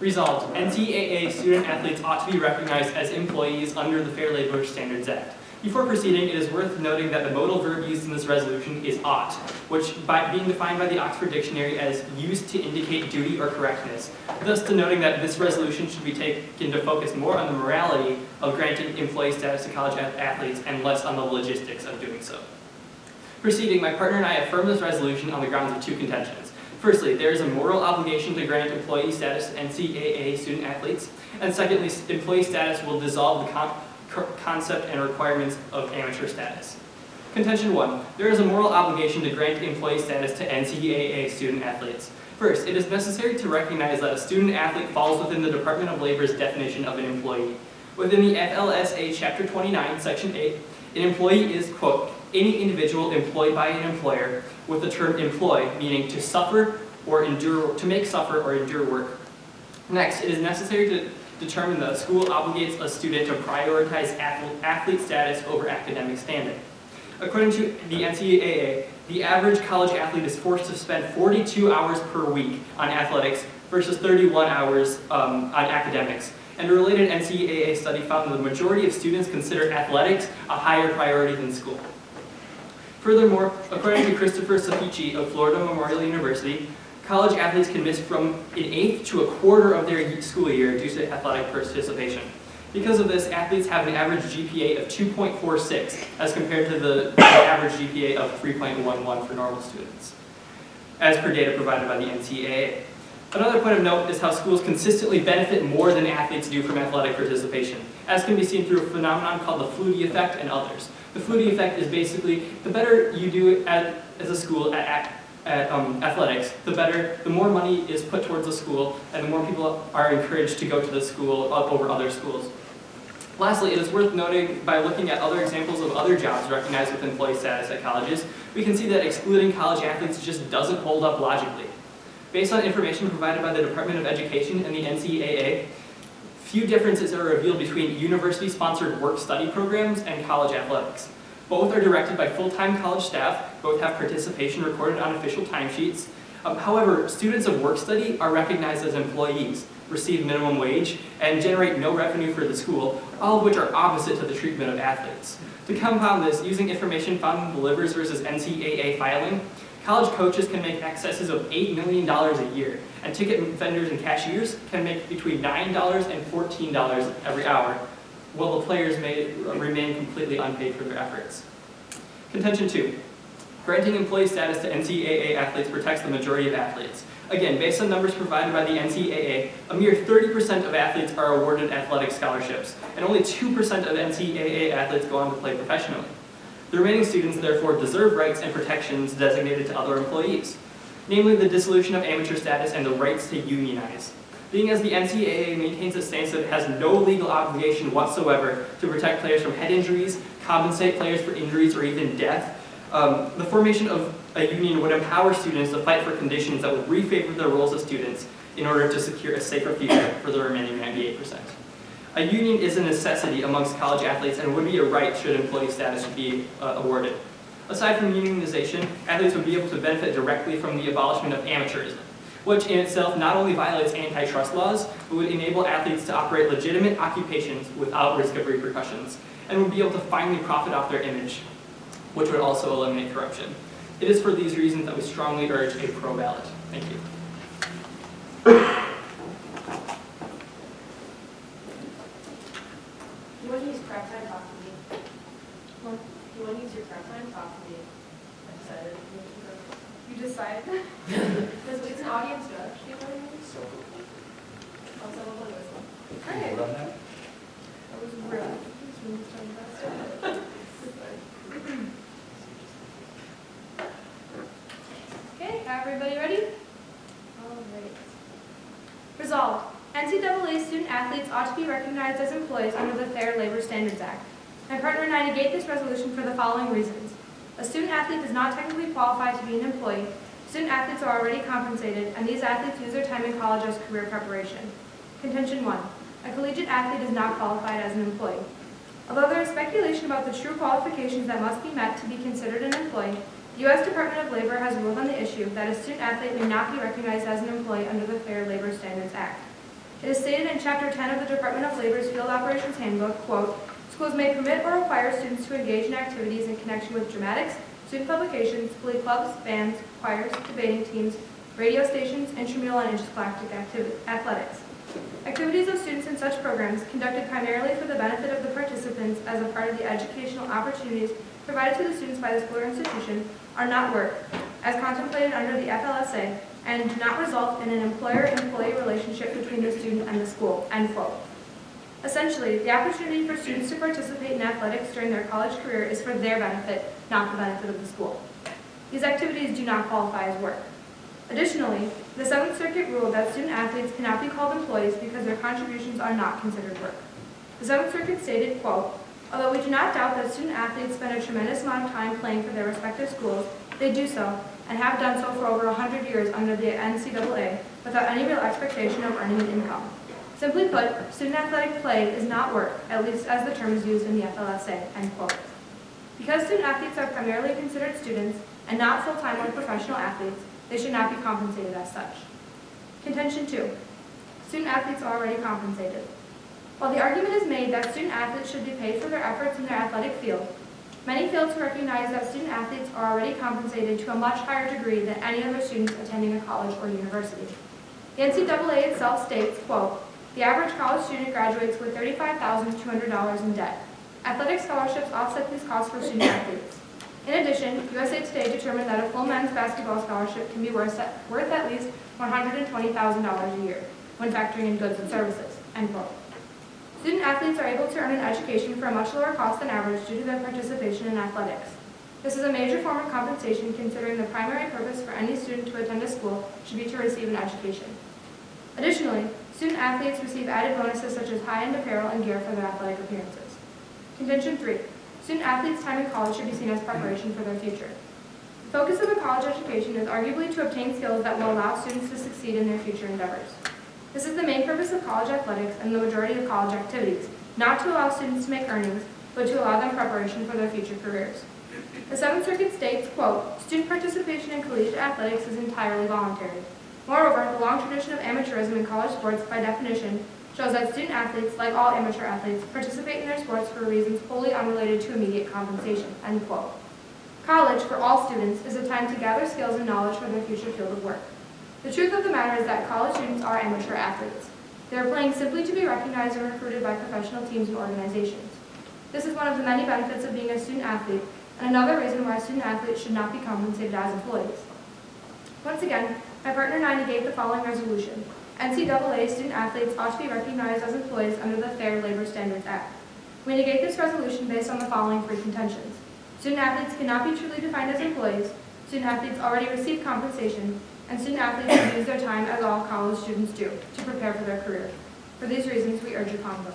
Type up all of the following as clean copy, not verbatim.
Resolved, NCAA student athletes ought to be recognized as employees under the Fair Labor Standards Act. Before proceeding, it is worth noting that the modal verb used in this resolution is ought, which being defined by the Oxford Dictionary as used to indicate duty or correctness, thus denoting that this resolution should be taken to focus more on the morality of granting employee status to college athletes and less on the logistics of doing so. Proceeding, my partner and I affirm this resolution on the grounds of two contentions. Firstly, there is a moral obligation to grant employee status to NCAA student athletes, and secondly, employee status will dissolve the concept and requirements of amateur status. Contention 1. There is a moral obligation to grant employee status to NCAA student athletes. First, it is necessary to recognize that a student athlete falls within the Department of Labor's definition of an employee. Within the FLSA Chapter 29, Section 8, an employee is, quote, any individual employed by an employer with the term employ, meaning to suffer or endure, to make suffer or endure work. Next, it is necessary to determine that a school obligates a student to prioritize athlete status over academic standing. According to the NCAA, the average college athlete is forced to spend 42 hours per week on athletics versus 31 hours on academics. And a related NCAA study found that the majority of students consider athletics a higher priority than school. Furthermore, according to Christopher Safici of Florida Memorial University, college athletes can miss from an eighth to a quarter of their school year due to athletic participation. Because of this, athletes have an average GPA of 2.46 as compared to the average GPA of 3.11 for normal students, as per data provided by the NCAA. Another point of note is how schools consistently benefit more than athletes do from athletic participation, as can be seen through a phenomenon called the Flutie Effect and others. The Flutie Effect is basically the better you do as a school at athletics, the more money is put towards the school, and the more people are encouraged to go to the school over other schools. Lastly, it is worth noting by looking at other examples of other jobs recognized with employee status at colleges, we can see that excluding college athletes just doesn't hold up logically. Based on information provided by the Department of Education and the NCAA, few differences are revealed between university-sponsored work-study programs and college athletics. Both are directed by full-time college staff, both have participation recorded on official timesheets. However, students of work-study are recognized as employees, receive minimum wage, and generate no revenue for the school, all of which are opposite to the treatment of athletes. To compound this, using information found in the Livers versus NCAA filing, college coaches can make excesses of $8 million a year, and ticket vendors and cashiers can make between $9 and $14 every hour, while the players may remain completely unpaid for their efforts. Contention 2. Granting employee status to NCAA athletes protects the majority of athletes. Again, based on numbers provided by the NCAA, a mere 30% of athletes are awarded athletic scholarships, and only 2% of NCAA athletes go on to play professionally. The remaining students, therefore, deserve rights and protections designated to other employees, namely the dissolution of amateur status and the rights to unionize. Being as the NCAA maintains a stance that it has no legal obligation whatsoever to protect players from head injuries, compensate players for injuries, or even death, the formation of a union would empower students to fight for conditions that would refavor their roles as students in order to secure a safer future for the remaining 98%. A union is a necessity amongst college athletes and would be a right should employee status be awarded. Aside from unionization, athletes would be able to benefit directly from the abolishment of amateurism, which in itself not only violates antitrust laws, but would enable athletes to operate legitimate occupations without risk of repercussions, and would be able to finally profit off their image, which would also eliminate corruption. It is for these reasons that we strongly urge a pro ballot. Thank you. You want to use prep time? Talk to me. What? You want to use your prep time? Talk to me. I decided. You decided? Because it's an audience judge. Do you know what I mean? So, I'll tell them this one. can you vote on that? That was real. This one was done faster. Okay, everybody ready? All right. Resolved. NCAA student athletes ought to be recognized as employees under the Fair Labor Standards Act. My partner and I negate this resolution for the following reasons. A student athlete does not technically qualify to be an employee. Student athletes are already compensated, and these athletes use their time in college as career preparation. Contention 1. A collegiate athlete is not qualified as an employee. Although there is speculation about the true qualifications that must be met to be considered an employee, the U.S. Department of Labor has ruled on the issue that a student athlete may not be recognized as an employee under the Fair Labor Standards Act. It is stated in Chapter 10 of the Department of Labor's Field Operations Handbook, quote, "Schools may permit or require students to engage in activities in connection with dramatics, student publications, glee clubs, bands, choirs, debating teams, radio stations, intramural and interscholastic athletics. Activities of students in such programs, conducted primarily for the benefit of the participants as a part of the educational opportunities provided to the students by the school or institution, are not work, as contemplated under the FLSA, and do not result in an employer-employee relationship between the student and the school," end quote. Essentially, the opportunity for students to participate in athletics during their college career is for their benefit, not the benefit of the school. These activities do not qualify as work. Additionally, the Seventh Circuit ruled that student athletes cannot be called employees because their contributions are not considered work. The Seventh Circuit stated, quote, "Although we do not doubt that student athletes spend a tremendous amount of time playing for their respective schools, they do so, and have done so for over 100 years under the NCAA, without any real expectation of earning an income. Simply put, student athletic play is not work, at least as the term is used in the FLSA," end quote. Because student athletes are primarily considered students and not full-time or professional athletes, they should not be compensated as such. Contention 2. Student athletes are already compensated. While the argument is made that student athletes should be paid for their efforts in their athletic field, many fail to recognize that student athletes are already compensated to a much higher degree than any other students attending a college or university. The NCAA itself states, quote, "The average college student graduates with $35,200 in debt. Athletic scholarships offset these costs for student athletes. In addition, USA Today determined that a full men's basketball scholarship can be worth at least $120,000 a year, when factoring in goods and services," end quote. Student athletes are able to earn an education for a much lower cost than average due to their participation in athletics. This is a major form of compensation considering the primary purpose for any student to attend a school should be to receive an education. Additionally, student athletes receive added bonuses such as high-end apparel and gear for their athletic appearances. Contention 3. Student athletes' time in college should be seen as preparation for their future. The focus of a college education is arguably to obtain skills that will allow students to succeed in their future endeavors. This is the main purpose of college athletics and the majority of college activities, not to allow students to make earnings, but to allow them preparation for their future careers. The Seventh Circuit states, quote, "Student participation in collegiate athletics is entirely voluntary. Moreover, the long tradition of amateurism in college sports, by definition, shows that student athletes, like all amateur athletes, participate in their sports for reasons wholly unrelated to immediate compensation," end quote. College, for all students, is a time to gather skills and knowledge for their future field of work. The truth of the matter is that college students are amateur athletes. They are playing simply to be recognized and recruited by professional teams and organizations. This is one of the many benefits of being a student athlete, and another reason why student athletes should not be compensated as employees. Once again, my partner and I negate the following resolution. NCAA student athletes ought to be recognized as employees under the Fair Labor Standards Act. We negate this resolution based on the following three contentions. Student athletes cannot be truly defined as employees, student athletes already receive compensation, and student athletes should use their time as all college students do to prepare for their career. For these reasons, we urge a common vote.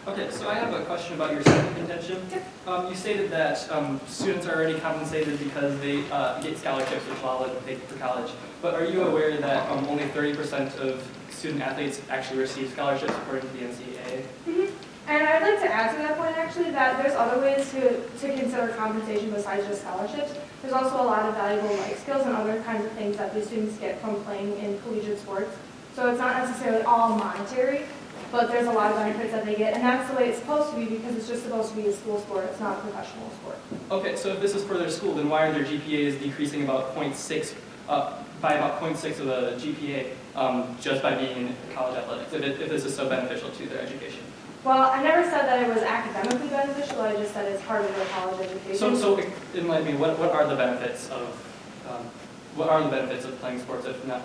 Okay, so I have a question about your second contention. Yep. You stated that students are already compensated because they get scholarships which allow them to pay for college. But are you aware that only 30% of student athletes actually receive scholarships according to the NCAA? Mm-hmm. And I'd like to add to that point actually that there's other ways to consider compensation besides just scholarships. There's also a lot of valuable life skills and other kinds of things that these students get from playing in collegiate sports. So it's not necessarily all monetary, but there's a lot of benefits that they get, and that's the way it's supposed to be because it's just supposed to be a school sport, it's not a professional sport. Okay, so if this is for their school, then why are their GPAs decreasing about 0.6, by about 0.6 of a GPA just by being in college athletics, if this is so beneficial to their education? Well, I never said that it was academically beneficial, I just said it's part of their college education. So enlighten me, what are the benefits of playing sports if not?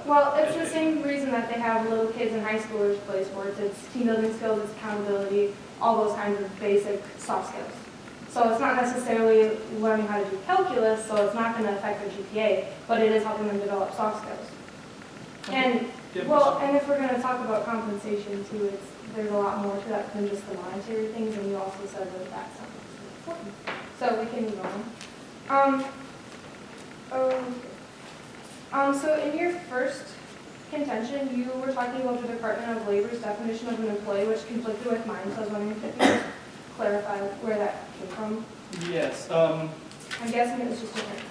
Well, it's the same reason that they have little kids and high schoolers play sports. It's team building skills, it's accountability, all those kinds of basic soft skills. So it's not necessarily learning how to do calculus, so it's not going to affect their GPA, but it is helping them develop soft skills. And well, and if we're going to talk about compensation too, there's a lot more to that than just the monetary things, and you also said that that's something important. So we can move on. Okay. So in your first contention, you were talking about the Department of Labor's definition of an employee, which conflicted with mine, so I was wondering if you could clarify where that came from. Yes. I'm guessing it was just different.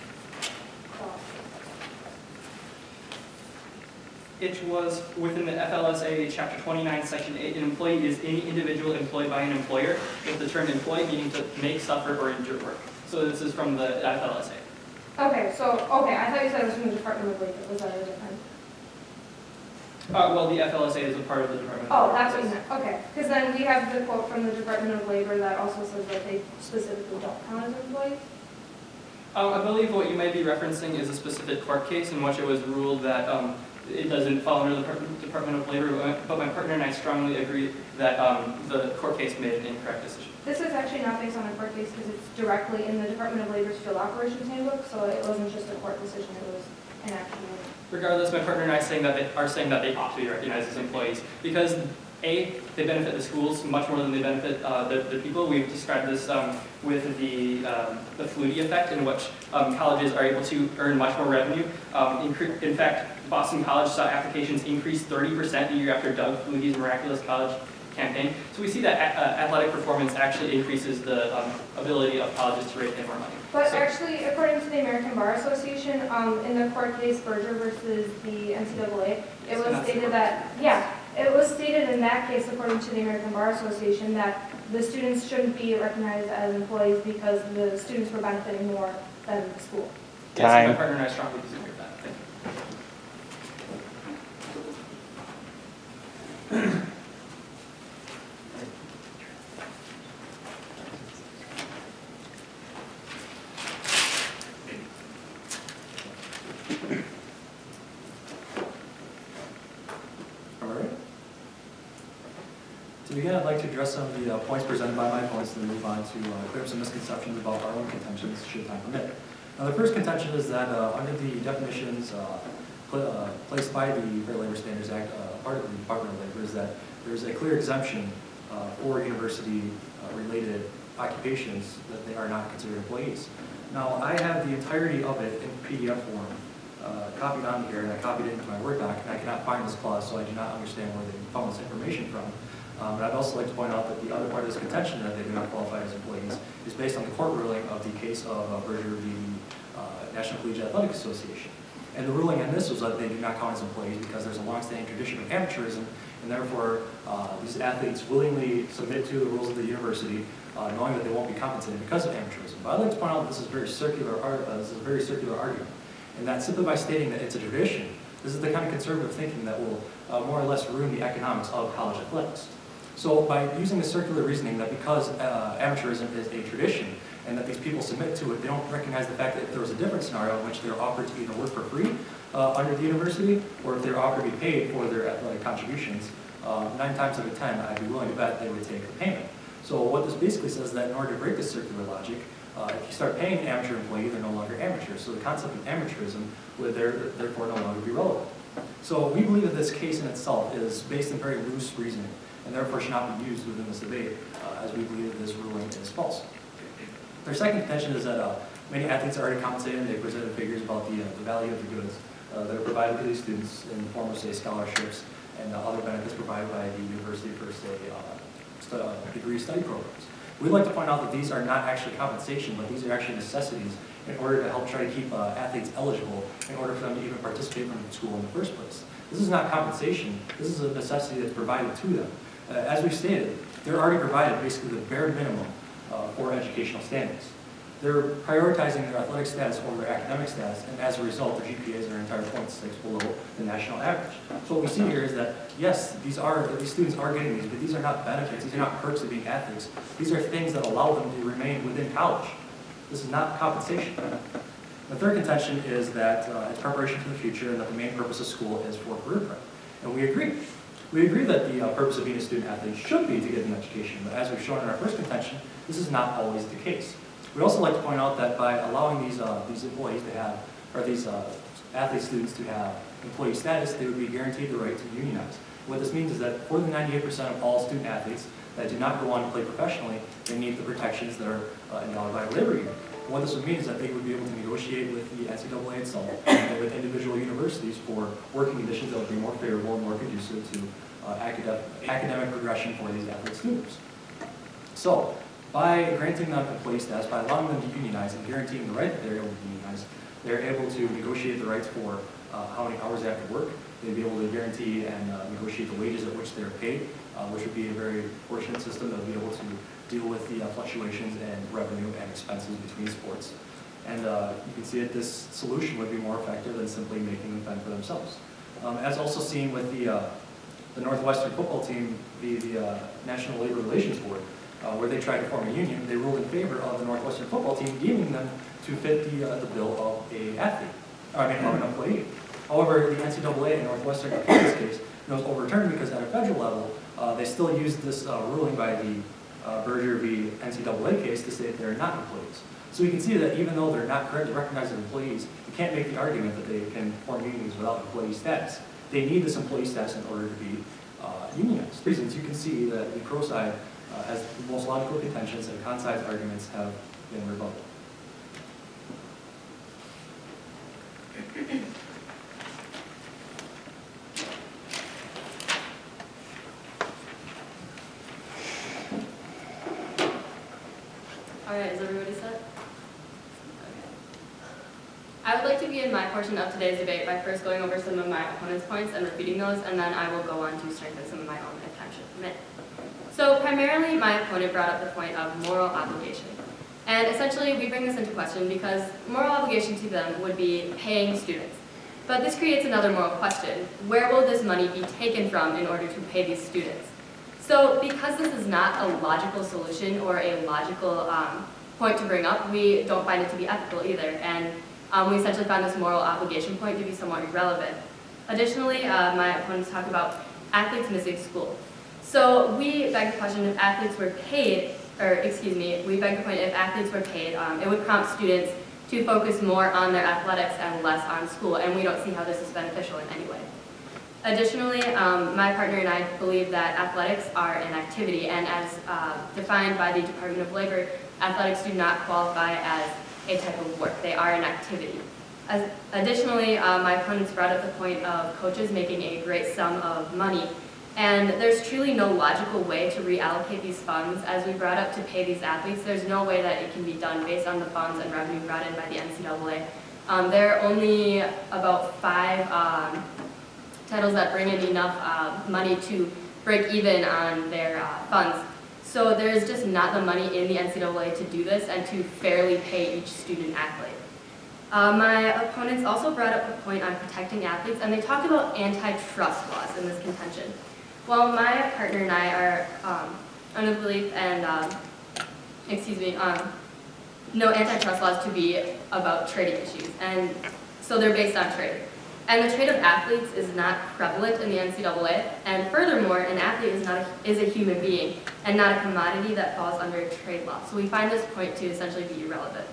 It was within the FLSA Chapter 29, Section 8. An employee is any individual employed by an employer, with the term employee meaning to make, suffer, or injure work. So this is from the FLSA. Okay, I thought you said it was from the Department of Labor. Was that a different? Well, the FLSA is a part of the Department of Oh, Labor. that's what you meant. Okay, because then we have the quote from the Department of Labor that also says that they specifically don't count as employees. I believe what you might be referencing is a specific court case in which it was ruled that it doesn't fall under the Department of Labor, but my partner and I strongly agree that the court case made an incorrect decision. This is actually not based on a court case because it's directly in the Department of Labor's field operations handbook, so it wasn't just a court decision, it was an actual. Regardless, my partner and I are saying that they ought to be recognized as employees because A, they benefit the schools much more than they benefit the people. We've described this with the Flutie Effect, in which colleges are able to earn much more revenue. In fact, Boston College saw applications increase 30% the year after Doug Flutie's Miraculous College campaign. So we see that athletic performance actually increases the ability of colleges to raise more money. But actually, according to the American Bar Association, in the court case Berger versus the NCAA, it was stated that, it was stated in that case, according to the American Bar Association, that the students shouldn't be recognized as employees because the students were benefiting more than the school. Yes, my partner and I strongly disagree with that. Thank you. To begin, I'd like to address some of the points presented by my opponents and then move on to clear up some misconceptions about our own contentions, should time permit. Now, the first contention is that under the definitions placed by the Fair Labor Standards Act, part of the Department of Labor, is that there's a clear exemption for university-related occupations that they are not considered employees. Now, I have the entirety of it in PDF form copied on here, and I copied it into my Word doc, and I cannot find this clause, so I do not understand where they found this information from. But I'd also like to point out that the other part of this contention that they do not qualify as employees is based on the court ruling of the case of Berger v. National Collegiate Athletic Association. And the ruling on this was that they do not count as employees because there's a long-standing tradition of amateurism, and therefore these athletes willingly submit to the rules of the university, knowing that they won't be compensated because of amateurism. But I'd like to point out that this is a very circular argument, and that simply by stating that it's a tradition, this is the kind of conservative thinking that will more or less ruin the economics of college athletics. So by using the circular reasoning that because amateurism is a tradition and that these people submit to it, they don't recognize the fact that if there was a different scenario in which they're offered to either work for free under the university or if they're offered to be paid for their athletic contributions, 9 times out of 10, I'd be willing to bet they would take the payment. So what this basically says is that in order to break this circular logic, if you start paying an amateur employee, they're no longer amateurs. So the concept of amateurism would therefore no longer be relevant. So we believe that this case in itself is based in very loose reasoning, and therefore should not be used within this debate, as we believe that this ruling is false. Their second contention is that many athletes are already compensated, and they presented figures about the value of the goods that are provided to these students in the form of, say, scholarships and other benefits provided by the university for, say, degree study programs. We'd like to point out that these are not actually compensation, but these are actually necessities in order to help try to keep athletes eligible in order for them to even participate from school in the first place. This is not compensation, this is a necessity that's provided to them. As we've stated, they're already provided basically the bare minimum for educational standings. They're prioritizing their athletic status over their academic status, and as a result, their GPAs are an entire 0.6 below the national average. So what we see here is that, yes, these students are getting these, but these are not benefits, these are not perks of being athletes. These are things that allow them to remain within college. This is not compensation. The third contention is that it's preparation for the future and that the main purpose of school is for career prep. And we agree. We agree that the purpose of being a student athlete should be to get an education, but as we've shown in our first contention, this is not always the case. We'd also like to point out that by allowing these employees to have, or these athlete students to have employee status, they would be guaranteed the right to unionize. What this means is that for the 98% of all student athletes that do not go on to play professionally, they need the protections that are endowed by a labor union. What this would mean is that they would be able to negotiate with the NCAA itself and with individual universities for working conditions that would be more favorable and more conducive to academic progression for these athlete students. So, by granting them employee status, by allowing them to unionize and guaranteeing the right that they're able to unionize, they're able to negotiate the rights for how many hours they have to work. They'd be able to guarantee and negotiate the wages at which they're paid, which would be a very fortunate system that would be able to deal with the fluctuations in revenue and expenses between sports. And you can see that this solution would be more effective than simply making them fend for themselves. As also seen with the Northwestern football team, the National Labor Relations Board, where they tried to form a union, they ruled in favor of the Northwestern football team, deeming them to fit the bill of of an employee. However, the NCAA and Northwestern, in this case, was overturned because at a federal level, they still used this ruling by the Berger v. NCAA case to say that they're not employees. So we can see that even though they're not currently recognized as employees, you can't make the argument that they can form unions without employee status. They need this employee status in order to be unionized. Reasons you can see that the pro side has the most logical contentions and con side's arguments have been rebutted. All right, is everybody set? Okay. I would like to begin my portion of today's debate by first going over some of my opponent's points and repeating those, and then I will go on to strengthen some of my own if time should permit. So primarily, my opponent brought up the point of moral obligation. And essentially, we bring this into question because moral obligation to them would be paying students. But this creates another moral question. Where will this money be taken from in order to pay these students? So because this is not a logical solution or a logical point to bring up, we don't find it to be ethical either. And we essentially found this moral obligation point to be somewhat irrelevant. Additionally, my opponents talk about athletes missing school. So we beg the question if athletes were paid, we beg the point if athletes were paid, it would prompt students to focus more on their athletics and less on school, and we don't see how this is beneficial in any way. Additionally, my partner and I believe that athletics are an activity, and as defined by the Department of Labor, athletics do not qualify as a type of work. They are an activity. Additionally, my opponents brought up the point of coaches making a great sum of money, and there's truly no logical way to reallocate these funds. As we brought up, to pay these athletes, there's no way that it can be done based on the funds and revenue brought in by the NCAA. There are only about 5 titles that bring in enough money to break even on their funds. So there's just not the money in the NCAA to do this and to fairly pay each student athlete. My opponents also brought up a point on protecting athletes, and they talked about antitrust laws in this contention. Well, my partner and I are under the belief and, know antitrust laws to be about trading issues, and so they're based on trade. And the trade of athletes is not prevalent in the NCAA, and furthermore, an athlete is a human being and not a commodity that falls under trade law. So we find this point to essentially be irrelevant.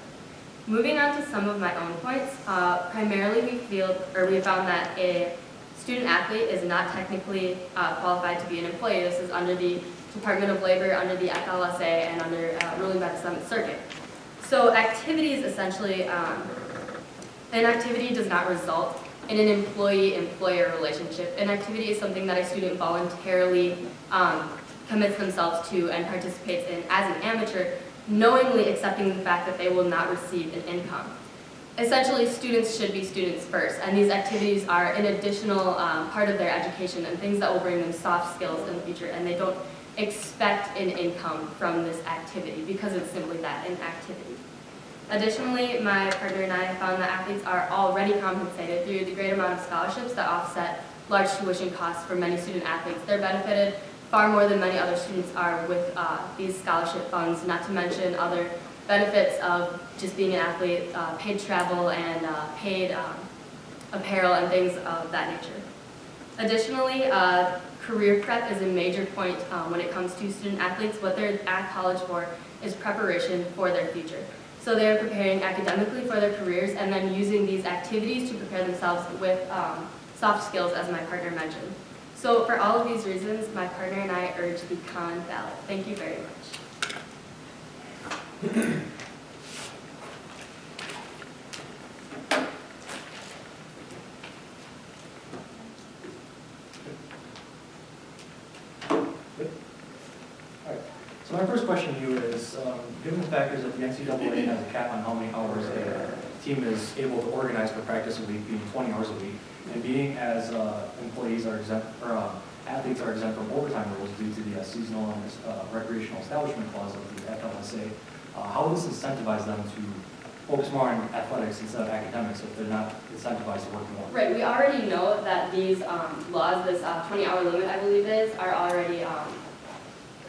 Moving on to some of my own points, primarily we found that a student athlete is not technically qualified to be an employee. This is under the Department of Labor, under the FLSA, and under ruling by the 7th Circuit. So activities essentially, an activity does not result in an employee-employer relationship. An activity is something that a student voluntarily commits themselves to and participates in as an amateur, knowingly accepting the fact that they will not receive an income. Essentially, students should be students first, and these activities are an additional part of their education and things that will bring them soft skills in the future, and they don't expect an income from this activity because it's simply that, an activity. Additionally, my partner and I found that athletes are already compensated through the great amount of scholarships that offset large tuition costs for many student athletes. They're benefited far more than many other students are with these scholarship funds, not to mention other benefits of just being an athlete, paid travel and paid apparel and things of that nature. Additionally, career prep is a major point when it comes to student athletes. What they're at college for is preparation for their future. So they're preparing academically for their careers and then using these activities to prepare themselves with soft skills, as my partner mentioned. So for all of these reasons, my partner and I urge the con ballot. Thank you very much. my first question to you is, given the factors that the NCAA has a cap on how many hours a team is able to organize for practice a week, being 20 hours a week, and being as employees are exempt, or athletes are exempt from overtime rules due to the seasonal and recreational establishment clause of the FLSA, how will this incentivize them to focus more on athletics instead of academics if they're not incentivized to work more? Right, we already know that these laws, this 20-hour limit, I believe it is, are already,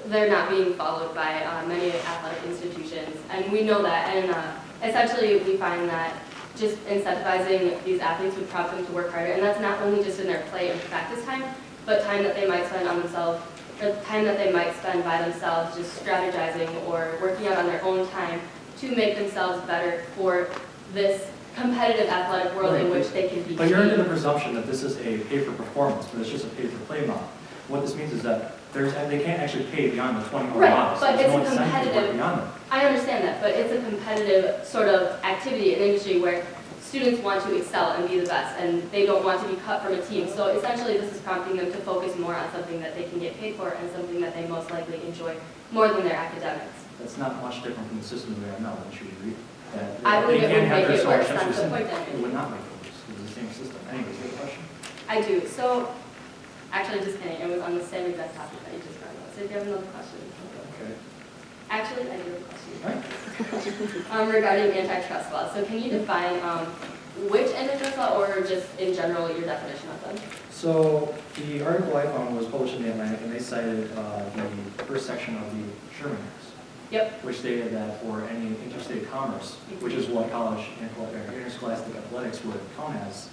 they're not being followed by many athletic institutions. And we know that, and essentially we find that just incentivizing these athletes would prompt them to work harder. And that's not only just in their play and practice time, but time that they might spend on themselves, or time that they might spend by themselves just strategizing or working out on their own time to make themselves better for this competitive athletic world in which they can be. But you're under the presumption that this is a pay-for-performance, but it's just a pay-for-play model. What this means is that they can't actually pay beyond the 20-hour Right, model. but There's it's no a incentive to work competitive, beyond that. I understand that, but it's a competitive sort of activity in industry where students want to excel and be the best, and they don't want to be cut from a team. So essentially, this is prompting them to focus more on something that they can get paid for and something that they most likely enjoy more than their academics. That's not much different from the system we have now, wouldn't you agree? That I believe they it can't would have make their it worse. scholarship That's the rescinded. point I'm It would not make it worse. It's the same system. Anyways, you have a question? I do. So, actually, just kidding. It was on the same exact topic that you just brought up. So if you have another question. Okay. Actually, I do have a question. All right. Regarding antitrust laws. So can you define which antitrust law or just in general your definition of them? So the article I found was published in the Atlantic, and they cited the first section of the Sherman Act. Yep. Which stated that for any interstate commerce, which is what college and interscholastic athletics would count as,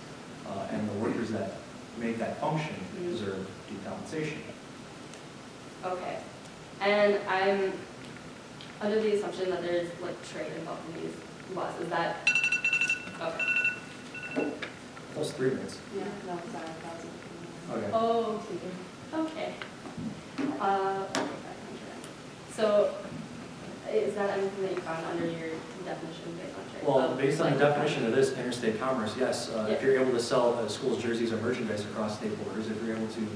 and the workers that make that function deserve due compensation. Okay. And I'm under the assumption that there's like trade involved in these laws. Is that okay? Those 3 minutes. Yeah. No, sorry, that was Okay. Oh, okay. So, is that anything that you found under your definition based on trade? Well, So, based on the like- definition of this interstate commerce, yes, if you're able to sell schools' jerseys or merchandise across state borders, if you're able to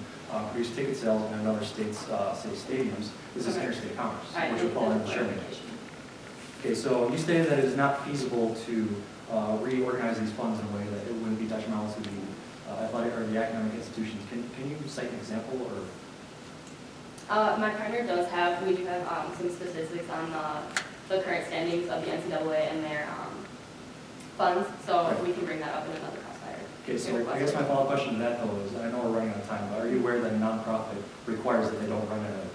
produce ticket sales in another state's say stadiums, this is Okay. interstate commerce, All right, which would fall under the Sherman Act. clarification. Okay, so you stated that it is not feasible to reorganize these funds in a way that it wouldn't be detrimental to the athletic or the academic institutions. Can you cite an example or? My partner does have, we do have some statistics on the current standings of the NCAA and their funds, so we can bring that up in another crossfire. Okay, so I guess my follow-up question to that though is, I know we're running out of time, but are you aware that a nonprofit requires that they don't run at a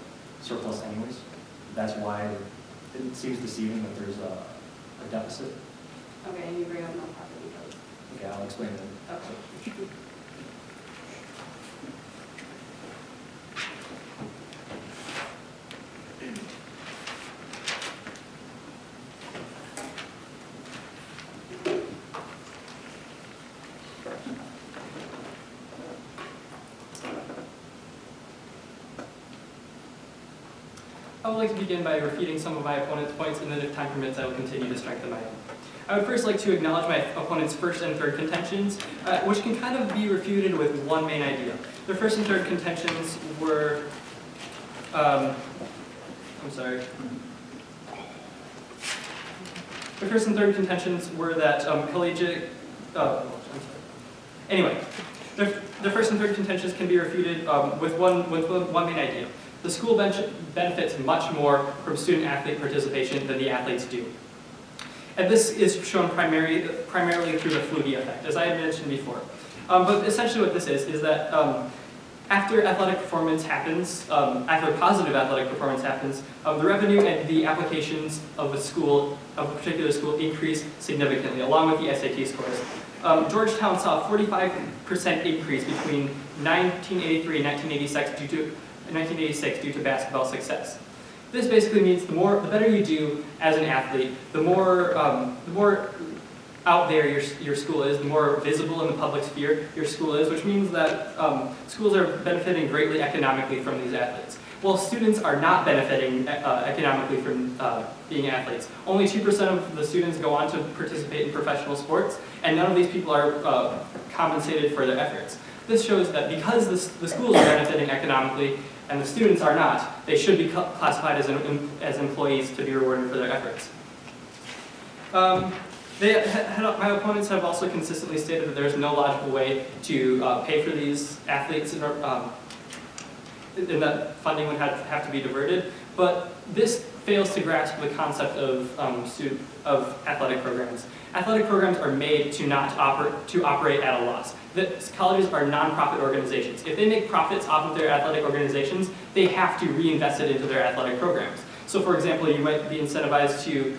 surplus anyways? That's why it seems deceiving that there's a deficit. Okay, and you bring up nonprofit because. Okay, I'll explain it. Okay. I would like to begin by refuting some of my opponent's points, and then if time permits, I will continue to strengthen my own. I would first like to acknowledge my opponent's first and third contentions, which can kind of be refuted with one main idea. Their first and third contentions were, The first and third contentions were that collegiate, Anyway, the first and third contentions can be refuted with one main idea. The school benefits much more from student-athlete participation than the athletes do. And this is shown primarily through the Flutie Effect, as I had mentioned before. But essentially what this is that after athletic performance happens, after positive athletic performance happens, the revenue and the applications of a particular school increase significantly, along with the SAT scores. Georgetown saw a 45% increase between 1983 and 1986 due to basketball success. This basically means the better you do as an athlete, the more out there your school is, the more visible in the public sphere your school is, which means that schools are benefiting greatly economically from these athletes. Well, students are not benefiting economically from being athletes. Only 2% of the students go on to participate in professional sports, and none of these people are compensated for their efforts. This shows that because the schools are benefiting economically and the students are not, they should be classified as employees to be rewarded for their efforts. My opponents have also consistently stated that there's no logical way to pay for these athletes and that funding would have to be diverted, but this fails to grasp the concept of athletic programs. Athletic programs are made to operate at a loss. Colleges are nonprofit organizations. If they make profits off of their athletic organizations, they have to reinvest it into their athletic programs. So for example, you might be incentivized to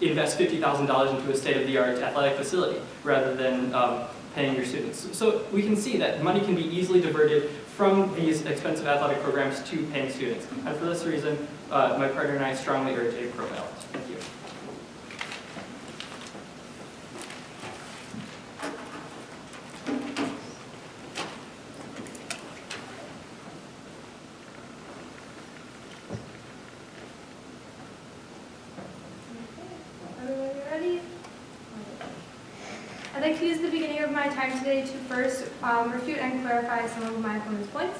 invest $50,000 into a state-of-the-art athletic facility rather than paying your students. So we can see that money can be easily diverted from these expensive athletic programs to paying students. And for this reason, my partner and I strongly urge a pro ballot. Thank you. Everybody ready? I'd like to use the beginning of my time today to first refute and clarify some of my opponent's points.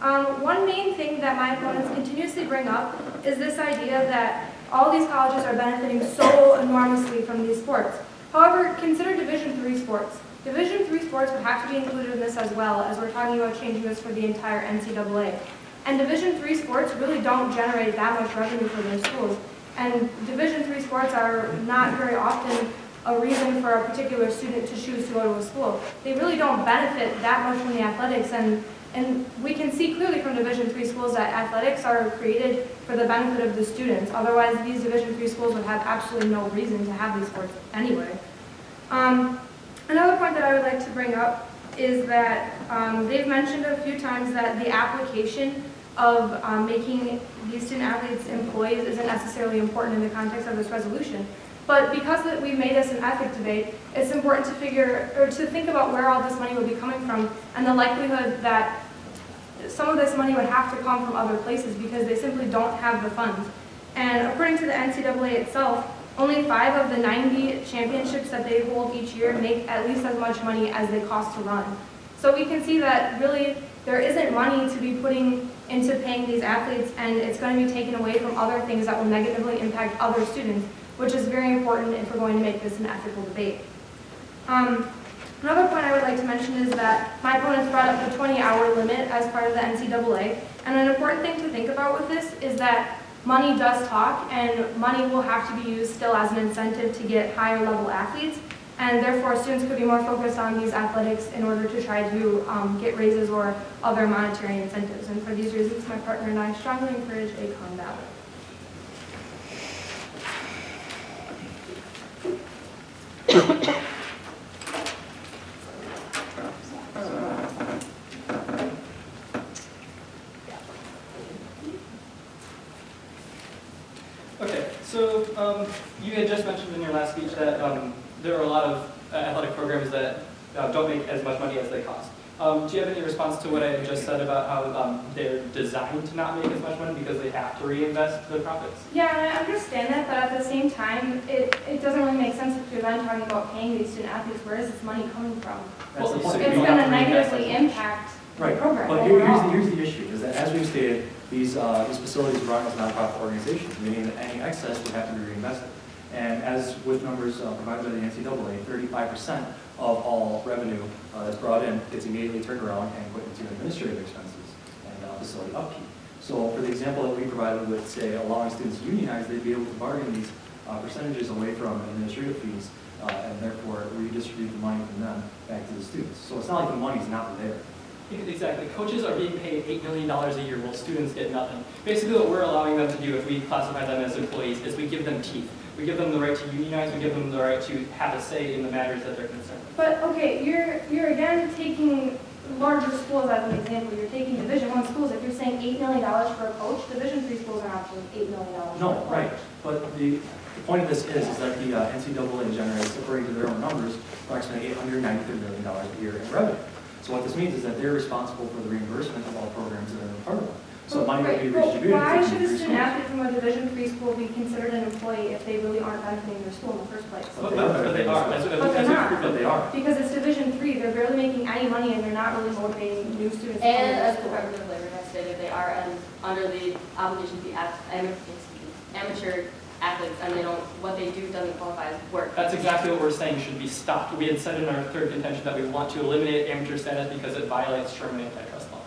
One main thing that my opponents continuously bring up is this idea that all these colleges are benefiting so enormously from these sports. However, consider Division III sports. Division III sports would have to be included in this as well, as we're talking about changing this for the entire NCAA. And Division III sports really don't generate that much revenue for their schools. And Division III sports are not very often a reason for a particular student to choose to go to a school. They really don't benefit that much from the athletics, and we can see clearly from Division III schools that athletics are created for the benefit of the students. Otherwise, these Division III schools would have absolutely no reason to have these sports anyway. Another point that I would like to bring up is that they've mentioned a few times that the application of making these student athletes employees isn't necessarily important in the context of this resolution. But because we've made this an ethics debate, it's important to think about where all this money would be coming from and the likelihood that some of this money would have to come from other places because they simply don't have the funds. And according to the NCAA itself, only 5 of the 90 championships that they hold each year make at least as much money as they cost to run. So we can see that really there isn't money to be putting into paying these athletes, and it's going to be taken away from other things that will negatively impact other students, which is very important if we're going to make this an ethical debate. Another point I would like to mention is that my opponents brought up the 20-hour limit as part of the NCAA, and an important thing to think about with this is that money does talk, and money will have to be used still as an incentive to get higher level athletes, and therefore students could be more focused on these athletics in order to try to get raises or other monetary incentives. And for these reasons, my partner and I strongly encourage a con ballot. Okay, so you had just mentioned in your last speech that there are a lot of athletic programs that don't make as much money as they cost. Do you have any response to what I just said about how they're designed to not make as much money because they have to reinvest the profits? Yeah, and I understand that, but at the same time, it doesn't really make sense if you're then talking about paying these student athletes. Where is this money coming from? That's the point. It's going to negatively impact the program But overall. here's the issue, is that as we've stated, these facilities run as nonprofit organizations, meaning that any excess would have to be reinvested. And as with numbers provided by the NCAA, 35% of all revenue that's brought in gets immediately turned around and put into administrative expenses and facility upkeep. So for the example that we provided with, say, allowing students to unionize, they'd be able to bargain these percentages away from administrative fees and therefore redistribute the money from them back to the students. So it's not like the money's not there. Exactly. Coaches are being paid $8 million a year while students get nothing. Basically what we're allowing them to do if we classify them as employees is we give them teeth. We give them the right to unionize, we give them the right to have a say in the matters that they're concerned with. But okay, you're again taking larger schools as an example. You're taking Division I schools. If you're saying $8 million for a coach, Division III schools are not paying $8 million for a coach. No, right. But the point of this is that the NCAA generates, according to their own numbers, approximately $893 million a year in revenue. So what this means is that they're responsible for the reimbursement of all programs that are a part of them. So money would be Right, but redistributed. why to should a Division student III athlete from a Division III school be considered an employee if they really aren't benefiting their school in the first place? But But they are. But they're not. But they are. Because it's Division III, they're barely making any money and they're not really motivating new students. to come And to as the school. Department of Labor has stated, they are under the obligation to be amateur athletes, and they don't, what they do doesn't qualify as work. That's exactly what we're saying should be stopped. We had said in our third contention that we want to eliminate amateur status because it violates Sherman antitrust laws.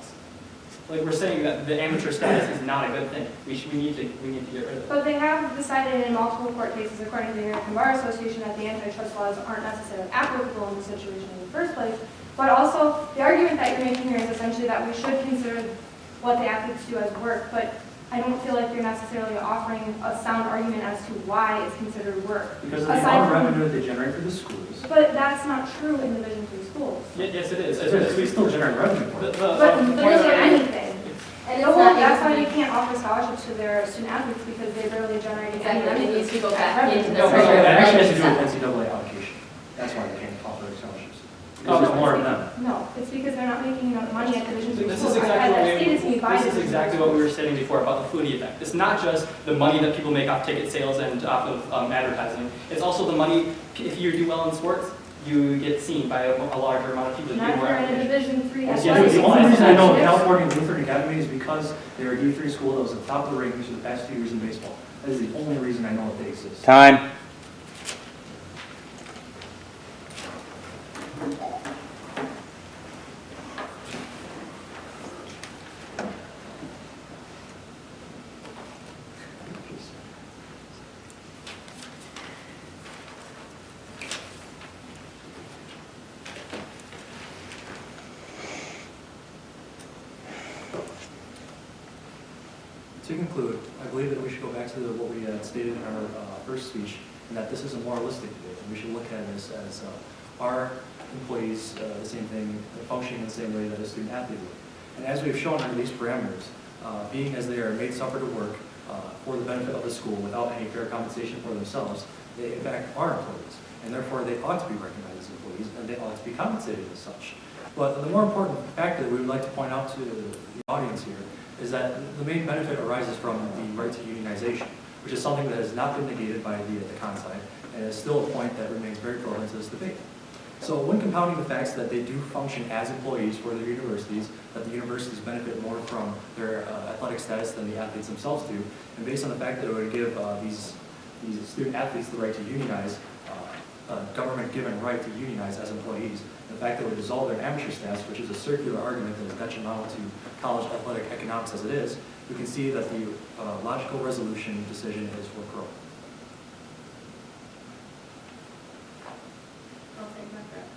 Like, we're saying that the amateur status is not a good thing. We need to get rid of it. But they have decided in multiple court cases, according to the American Bar Association, that the antitrust laws aren't necessarily applicable in the situation in the first place. But also, the argument that you're making here is essentially that we should consider what the athletes do as work, but I don't feel like you're necessarily offering a sound argument as to why it's considered work. Because of the Aside amount of from- revenue that they generate for the schools. But that's not true in Division III schools. Yes, it is. We still generate revenue for it. But But there isn't anything. And The it's whole, not that's why easy. they can't offer scholarships to their student athletes because they barely generate any Exactly, and it needs to go back revenue. into the No, Actually, no, that actually has to do program. with NCAA allocation. That's why they can't offer scholarships. Oh, Because there's no, more of them. No, it's because they're not making enough money at Division III This schools. is exactly That's stated to me by this is Division exactly III what we were schools. stating before about the Flutie Effect. It's not just the money that people make off ticket sales and off of advertising. It's also the money, if you do well in sports, you get seen by a larger amount of people. Not if you're in a Division III Yes, athletic the only reason I know institution. California Lutheran Academy is because they're a D3 school that was at the top of the rankings for the past 2 years in baseball. That is the only reason I know that they exist. Time. To conclude, I believe that we should go back to what we had stated in our first speech, and that this is a moralistic debate, and we should look at this as our employees, the same thing, functioning in the same way that a student athlete would. And as we've shown under these parameters, being as they are made suffer to work for the benefit of the school without any fair compensation for themselves, they in fact are employees, and therefore they ought to be recognized as employees, and they ought to be compensated as such. But the more important factor that we would like to point out to the audience here is that the main benefit arises from the right to unionization, which is something that has not been negated by the CONSI, and is still a point that remains very relevant to this debate. So when compounding the facts that they do function as employees for their universities, that the universities benefit more from their athletic status than the athletes themselves do, and based on the fact that it would give these student athletes the right to unionize, a government-given right to unionize as employees, the fact that it would dissolve their amateur status, which is a circular argument that is detrimental to college athletic economics as it is, we can see that the logical resolution decision is for Crow. I'll take my breath.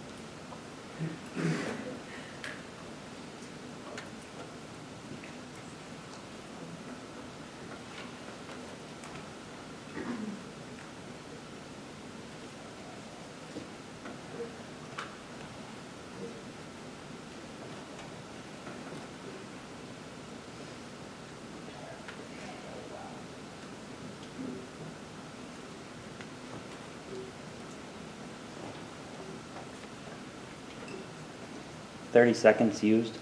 Thirty seconds used.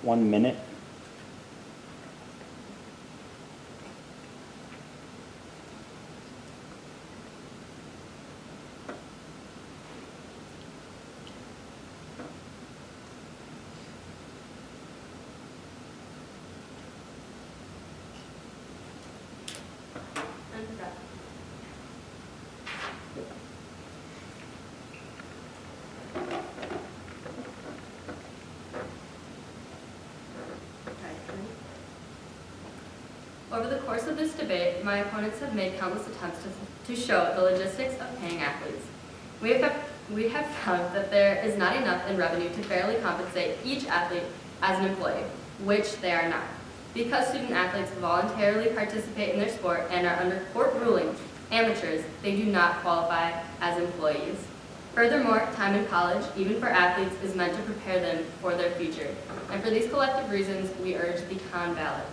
One minute. And breath. Over the course of this debate, my opponents have made countless attempts to show the logistics of paying athletes. We have found that there is not enough in revenue to fairly compensate each athlete as an employee, which they are not. Because student athletes voluntarily participate in their sport and are under court ruling amateurs, they do not qualify as employees. Furthermore, time in college, even for athletes, is meant to prepare them for their future. And for these collective reasons, we urge the con ballot.